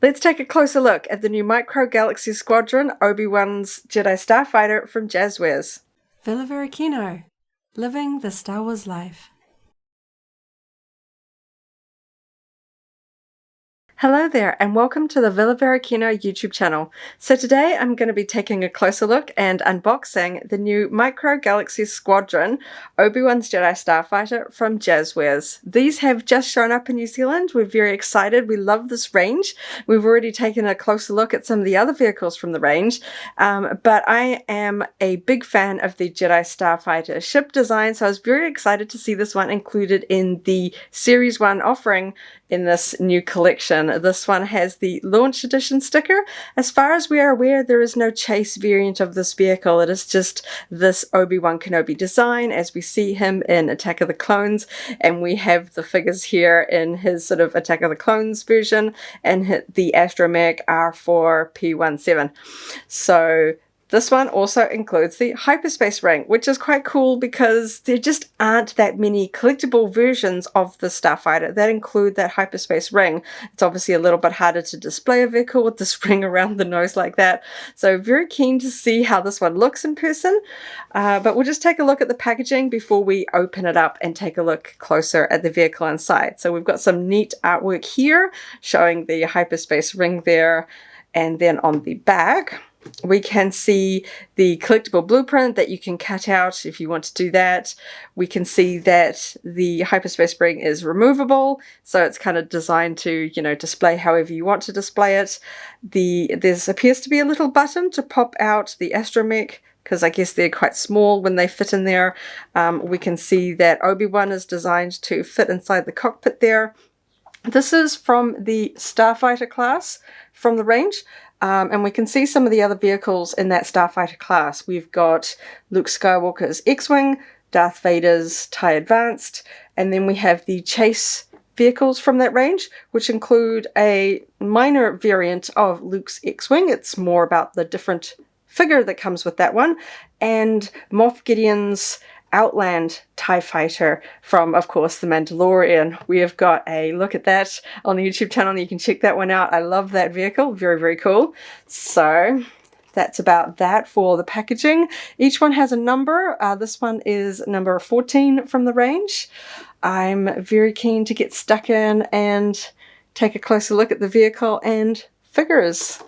Let's take a closer look at the new Micro Galaxy Squadron, Obi-Wan's Jedi Starfighter from Jazwares. Varykino, living the Star Wars life. Hello there and welcome to the Varykino YouTube channel. So today I'm going to be taking a closer look and unboxing the new Micro Galaxy Squadron Obi-Wan's Jedi Starfighter from Jazwares. These have just shown up in New Zealand. We're very excited. We love this range. We've already taken a closer look at some of the other vehicles from the range, but I am a big fan of the Jedi Starfighter ship design, so I was very excited to see this one included in the Series 1 offering in this new collection. This one has the launch edition sticker. As far as we are aware, there is no chase variant of this vehicle. It is just this Obi-Wan Kenobi design as we see him in Attack of the Clones, and we have the figures here in his sort of Attack of the Clones version, and the astromech R4P17. So this one also includes the Hyperspace ring, which is quite cool because there just aren't that many collectible versions of the Starfighter that include that Hyperspace ring. It's obviously a little bit harder to display a vehicle with this ring around the nose like that. So very keen to see how this one looks in person. But we'll just take a look at the packaging before we open it up and take a look closer at the vehicle inside. So we've got some neat artwork here showing the Hyperspace ring there, and then on the back we can see the collectible blueprint that you can cut out if you want to do that. We can see that the Hyperspace ring is removable, so it's kind of designed to, you know, display however you want to display it. There appears to be a little button to pop out the astromech, because I guess they're quite small when they fit in there. We can see that Obi-Wan is designed to fit inside the cockpit there. This is from the Starfighter class from the range. And we can see some of the other vehicles in that Starfighter class. We've got Luke Skywalker's X-Wing, Darth Vader's TIE Advanced, and then we have the chase vehicles from that range, which include a minor variant of Luke's X-Wing. It's more about the different figure that comes with that one, and Moff Gideon's Outland TIE Fighter from, of course, The Mandalorian. We have got a look at that on the YouTube channel, and you can check that one out. I love that vehicle. Very, very cool. So that's about that for the packaging. Each one has a number. This one is number 14 from the range. I'm very keen to get stuck in and take a closer look at the vehicle and figures.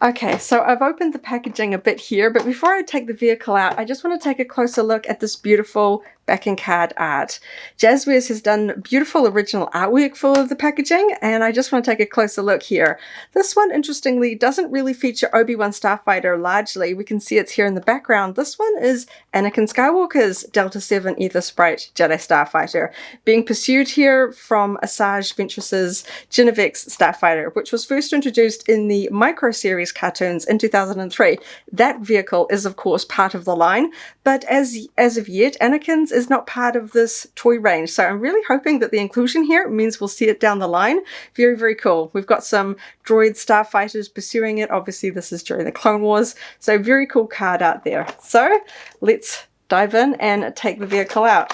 Okay, so I've opened the packaging a bit here, but before I take the vehicle out, I just want to take a closer look at this beautiful backing card art. Jazwares has done beautiful original artwork for the packaging, and I just want to take a closer look here. This one, interestingly, doesn't really feature Obi-Wan Starfighter largely. We can see it's here in the background. This one is Anakin Skywalker's Delta 7 Aethersprite Jedi Starfighter, being pursued here from Asajj Ventress's Genovix Starfighter, which was first introduced in the Micro Series cartoons in 2003. That vehicle is, of course, part of the line, but as of yet, Anakin's is not part of this toy range. So I'm really hoping that the inclusion here means we'll see it down the line. Very, very cool. We've got some droid starfighters pursuing it. Obviously, this is during the Clone Wars. So very cool card art there. So let's dive in and take the vehicle out.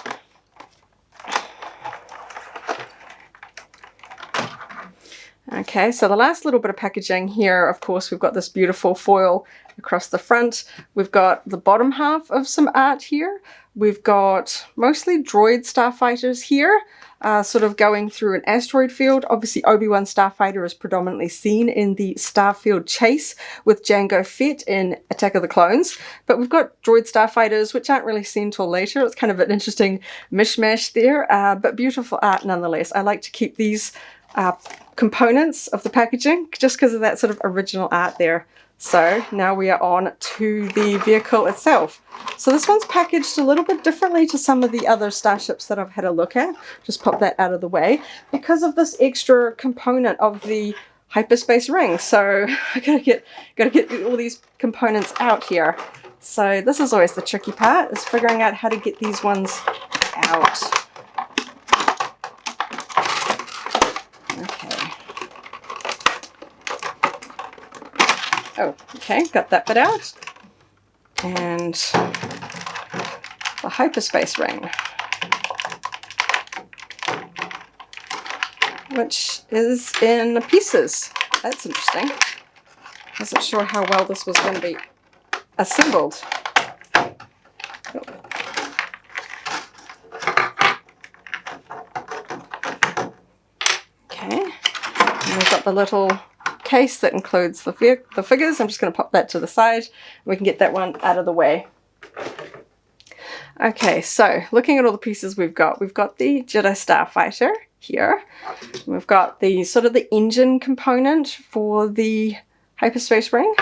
Okay, so the last little bit of packaging here, of course, we've got this beautiful foil across the front. We've got the bottom half of some art here. We've got mostly droid starfighters here, sort of going through an asteroid field. Obviously, Obi-Wan Starfighter is predominantly seen in the Starfield chase with Jango Fett in Attack of the Clones. But we've got droid starfighters, which aren't really seen till later. It's kind of an interesting mishmash there, but beautiful art nonetheless. I like to keep these components of the packaging just because of that sort of original art there. So now we are on to the vehicle itself. So this one's packaged a little bit differently to some of the other starships that I've had a look at. Just pop that out of the way because of this extra component of the Hyperspace ring. So I gotta get all these components out here. So this is always the tricky part, is figuring out how to get these ones out. Oh, okay, got that bit out. And the Hyperspace ring, which is in pieces. That's interesting. Wasn't sure how well this was going to be assembled. Okay, and we've got the little case that includes the figures. I'm just going to pop that to the side. We can get that one out of the way. Okay, so looking at all the pieces we've got the Jedi Starfighter here. We've got the sort of the engine component for the hyperspace ring.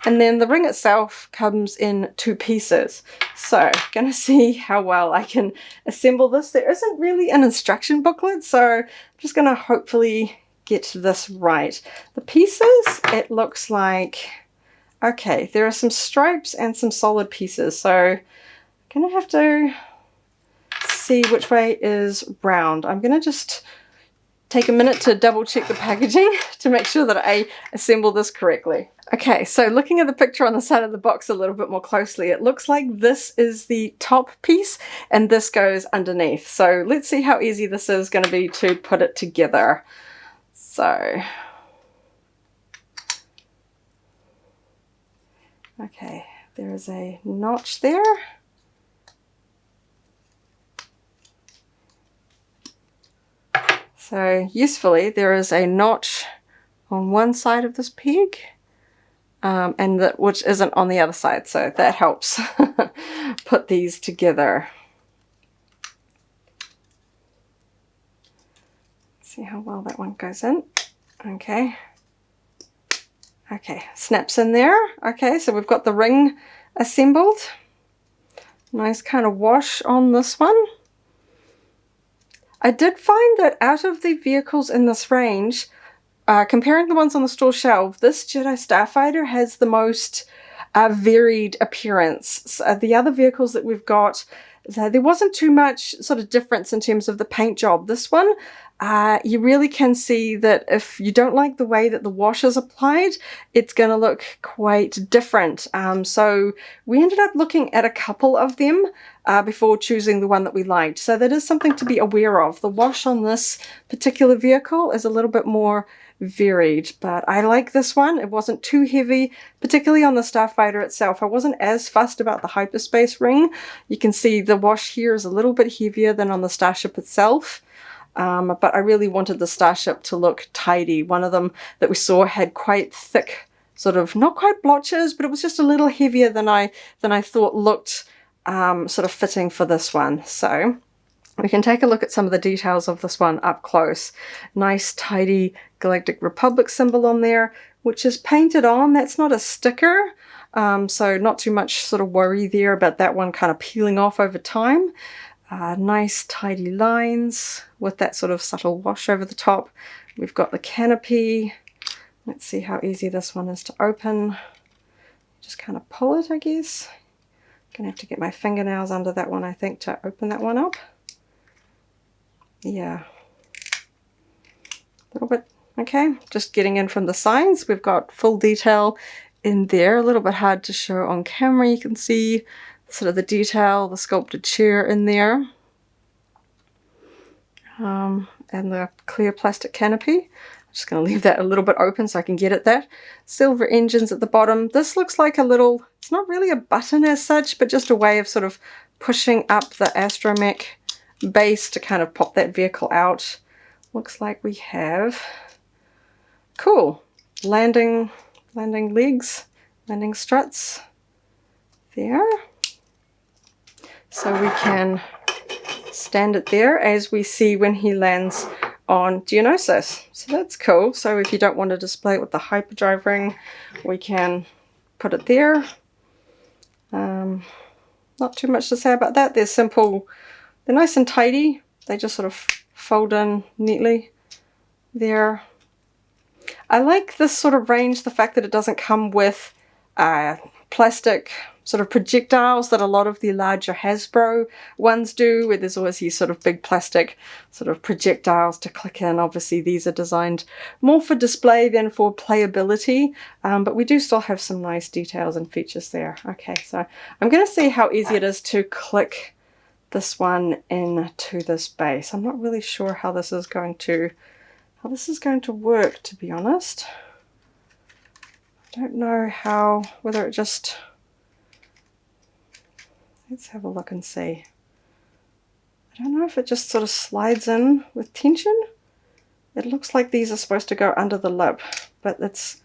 And then the ring itself comes in 2 pieces. So, gonna see how well I can assemble this. There isn't really an instruction booklet, so I'm just gonna hopefully get this right. The pieces, it looks like, okay, there are some stripes and some solid pieces, so I'm gonna have to see which way is round. I'm gonna just take a minute to double check the packaging to make sure that I assemble this correctly. Okay, so looking at the picture on the side of the box a little bit more closely, it looks like this is the top piece and this goes underneath. So let's see how easy this is going to be to put it together. So, okay, there is a notch there. So usefully, there is a notch on one side of this peg, which isn't on the other side, so that helps put these together. See how well that one goes in. Okay. Okay, snaps in there. Okay, so we've got the ring assembled. Nice kind of wash on this one. I did find that out of the vehicles in this range, comparing the ones on the store shelf, this Jedi Starfighter has the most varied appearance. So, the other vehicles that we've got, there wasn't too much sort of difference in terms of the paint job. This one, you really can see that if you don't like the way that the wash is applied, it's going to look quite different. So we ended up looking at a couple of them before choosing the one that we liked. So that is something to be aware of. The wash on this particular vehicle is a little bit more varied, but I like this one. It wasn't too heavy, particularly on the Starfighter itself. I wasn't as fussed about the hyperspace ring. You can see the wash here is a little bit heavier than on the starship itself. But I really wanted the starship to look tidy. One of them that we saw had quite thick, sort of, not quite blotches, but it was just a little heavier than I thought looked sort of fitting for this one. So we can take a look at some of the details of this one up close. Nice, tidy Galactic Republic symbol on there, which is painted on. That's not a sticker, so not too much sort of worry there about that one kind of peeling off over time. Nice tidy lines with that sort of subtle wash over the top. We've got the canopy. Let's see how easy this one is to open. Just kind of pull it, I guess. Gonna have to get my fingernails under that one, I think, to open that one up. Yeah. A little bit, okay. Just getting in from the sides. We've got full detail in there. A little bit hard to show on camera. You can see sort of the detail, the sculpted chair in there, and the clear plastic canopy. I'm just going to leave that a little bit open so I can get at that. Silver engines at the bottom. This looks like a little, it's not really a button as such, but just a way of sort of pushing up the astromech base to kind of pop that vehicle out. Looks like we have, cool, landing legs, landing struts there. So we can stand it there as we see when he lands on Geonosis. So that's cool. So if you don't want to display it with the hyperdrive ring, we can put it there. Not too much to say about that. They're simple. They're nice and tidy. They just sort of fold in neatly there. I like this sort of range, the fact that it doesn't come with plastic sort of projectiles that a lot of the larger Hasbro ones do, where there's always these sort of big plastic sort of projectiles to click in. Obviously these are designed more for display than for playability, but we do still have some nice details and features there. Okay, so I'm going to see how easy it is to click this one into this base. I'm not really sure how this is going to work, to be honest. don't know how, whether it just, let's have a look and see. I don't know if it just sort of slides in with tension. It looks like these are supposed to go under the lip, but it's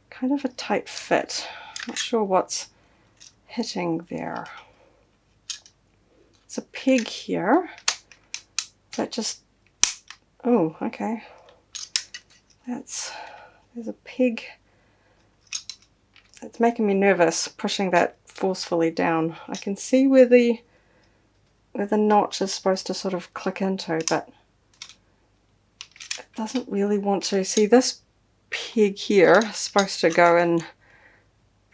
kind of a tight fit. Not sure what's hitting there. It's a peg here. That just, oh, okay. There's a peg. It's making me nervous pushing that forcefully down. I can see where the notch is supposed to sort of click into, but it doesn't really want to. See, this peg here is supposed to go in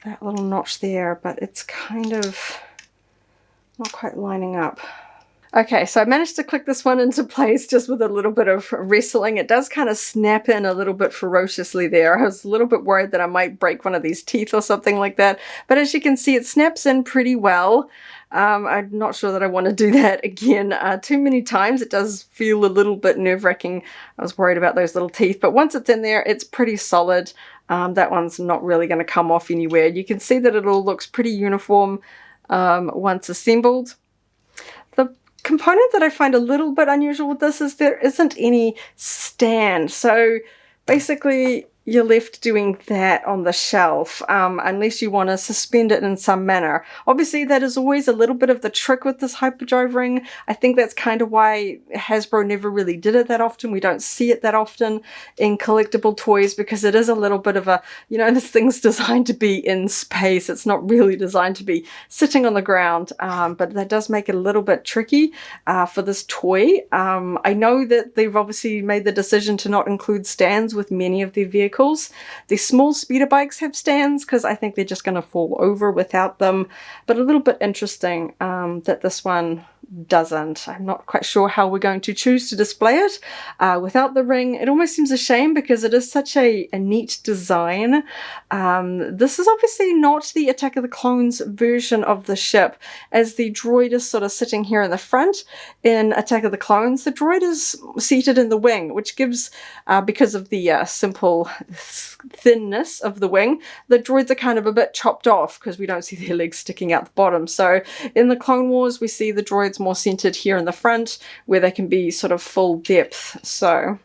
that little notch there, but it's kind of not quite lining up. Okay, so I managed to click this one into place just with a little bit of wrestling. It does kind of snap in a little bit ferociously there. I was a little bit worried that I might break one of these teeth or something like that. But as you can see, it snaps in pretty well. I'm not sure that I want to do that again too many times. It does feel a little bit nerve-wracking. I was worried about those little teeth. But once it's in there, it's pretty solid. That one's not really going to come off anywhere. You can see that it all looks pretty uniform once assembled. The component that I find a little bit unusual with this is there isn't any stand. So basically you're left doing that on the shelf unless you want to suspend it in some manner. Obviously that is always a little bit of the trick with this hyperdrive ring. I think that's kind of why Hasbro never really did it that often. We don't see it that often in collectible toys because it is a little bit of a, you know, this thing's designed to be in space. It's not really designed to be sitting on the ground, but that does make it a little bit tricky for this toy. I know that they've obviously made the decision to not include stands with many of their vehicles. The small speeder bikes have stands because I think they're just going to fall over without them, but a little bit interesting that this one doesn't. I'm not quite sure how we're going to choose to display it without the ring. It almost seems a shame because it is such a neat design. This is obviously not the Attack of the Clones version of the ship, as the droid is sort of sitting here in the front. In Attack of the Clones, the droid is seated in the wing, which gives, because of the simple thinness of the wing, the droids are kind of a bit chopped off because we don't see their legs sticking out the bottom. So in the Clone Wars, we see the droids more centered here in the front where they can be sort of full depth. So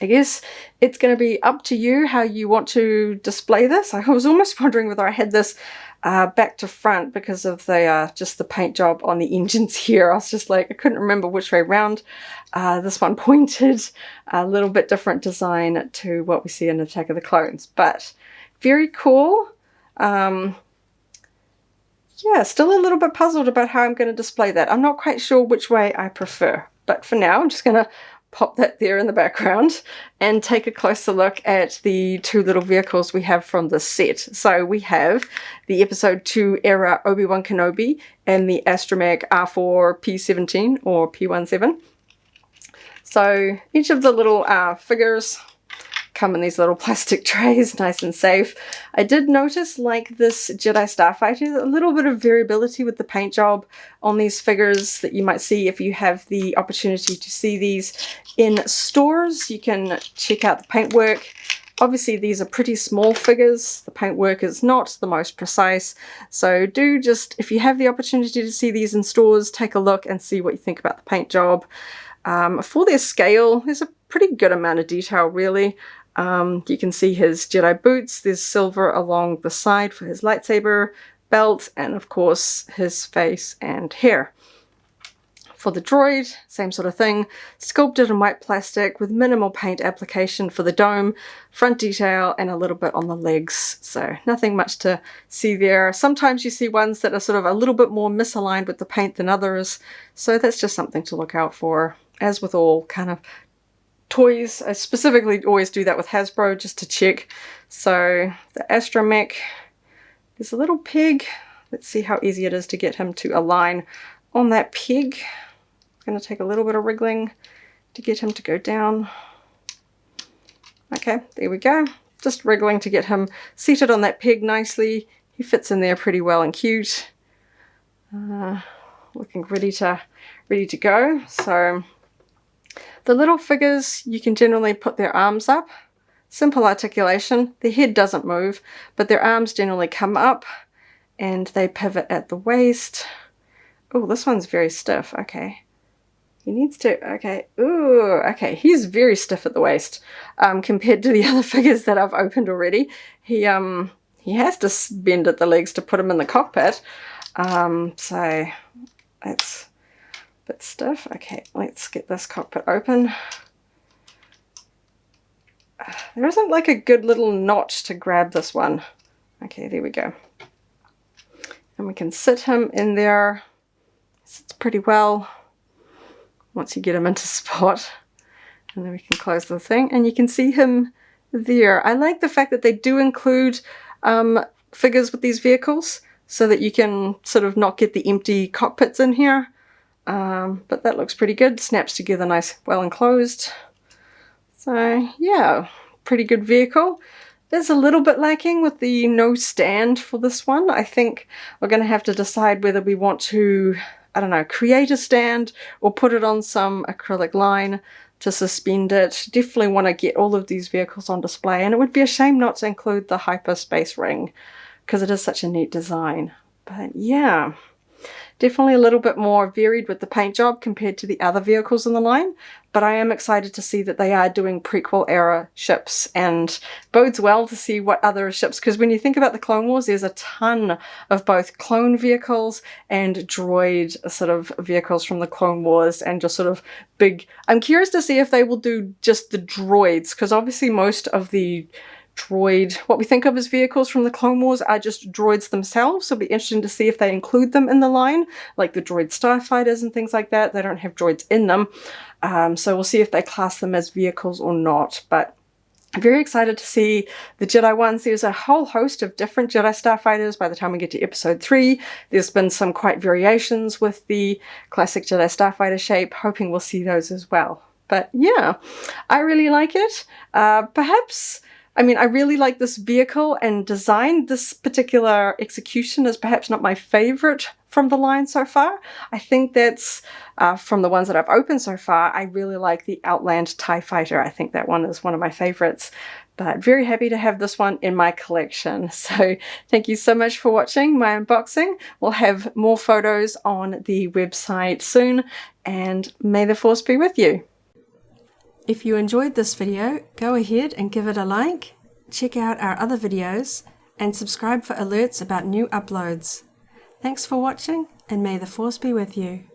I guess it's going to be up to you how you want to display this. I was almost wondering whether I had this back to front because of the just the paint job on the engines here. I was just like, I couldn't remember which way around. This one pointed, a little bit different design to what we see in Attack of the Clones, but very cool. Yeah, still a little bit puzzled about how I'm going to display that. I'm not quite sure which way I prefer, but for now I'm just going to pop that there in the background and take a closer look at the two little vehicles we have from the set. So we have the Episode 2 era Obi-Wan Kenobi and the Astromech R4 P17 or P17. So each of the little figures come in these little plastic trays, nice and safe. I did notice, like this Jedi Starfighter, a little bit of variability with the paint job on these figures that you might see if you have the opportunity to see these in stores. You can check out the paintwork. Obviously these are pretty small figures. The paintwork is not the most precise. So do just, if you have the opportunity to see these in stores, take a look and see what you think about the paint job. For their scale, there's a pretty good amount of detail really. You can see his Jedi boots. There's silver along the side for his lightsaber belt, and of course his face and hair. For the droid, same sort of thing, sculpted in white plastic with minimal paint application for the dome, front detail, and a little bit on the legs. So nothing much to see there. Sometimes you see ones that are sort of a little bit more misaligned with the paint than others, so that's just something to look out for. As with all kind of toys, I specifically always do that with Hasbro just to check. So the Astromech, there's a little peg. Let's see how easy it is to get him to align on that peg. I'm going to take a little bit of wriggling to get him to go down. Okay, there we go. Just wriggling to get him seated on that peg nicely. He fits in there pretty well and cute. Looking ready to go. So the little figures, you can generally put their arms up simple articulation. The head doesn't move, but their arms generally come up and they pivot at the waist. Oh, this one's very stiff. Okay. He needs to, okay. Ooh, okay. He's very stiff at the waist compared to the other figures that I've opened already. He has to bend at the legs to put him in the cockpit. So that's a bit stiff. Okay, let's get this cockpit open. There isn't like a good little notch to grab this one. Okay, there we go. And we can sit him in there. Sits pretty well once you get him into spot. And then we can close the thing and you can see him there. I like the fact that they do include figures with these vehicles so that you can sort of not get the empty cockpits in here. But that looks pretty good. Snaps together nice, well enclosed. So yeah, pretty good vehicle. There's a little bit lacking with the no stand for this one. I think we're going to have to decide whether we want to, I don't know, create a stand or put it on some acrylic line to suspend it. Definitely want to get all of these vehicles on display, and it would be a shame not to include the Hyperspace ring because it is such a neat design. But yeah, definitely a little bit more varied with the paint job compared to the other vehicles in the line, but I am excited to see that they are doing prequel era ships, and bodes well to see what other ships, because when you think about the Clone Wars, there's a ton of both clone vehicles and droid sort of vehicles from the Clone Wars, and just sort of big. I'm curious to see if they will do just the droids, because obviously most of the droid, what we think of as vehicles from the Clone Wars, are just droids themselves. So it'll be interesting to see if they include them in the line, like the droid starfighters and things like that. They don't have droids in them. So we'll see if they class them as vehicles or not. But I'm very excited to see the Jedi ones. There's a whole host of different Jedi Starfighters by the time we get to episode 3. There's been some quite variations with the classic Jedi Starfighter shape. Hoping we'll see those as well. But yeah, I really like it. Perhaps, I mean, I really like this vehicle and design. This particular execution is perhaps not my favorite from the line so far. I think that's from the ones that I've opened so far. I really like the Outland TIE Fighter. I think that one is one of my favorites. But very happy to have this one in my collection. So thank you so much for watching my unboxing. We'll have more photos on the website soon, and may the Force be with you. If you enjoyed this video, go ahead and give it a like, check out our other videos, and subscribe for alerts about new uploads. Thanks for watching, and may the Force be with you.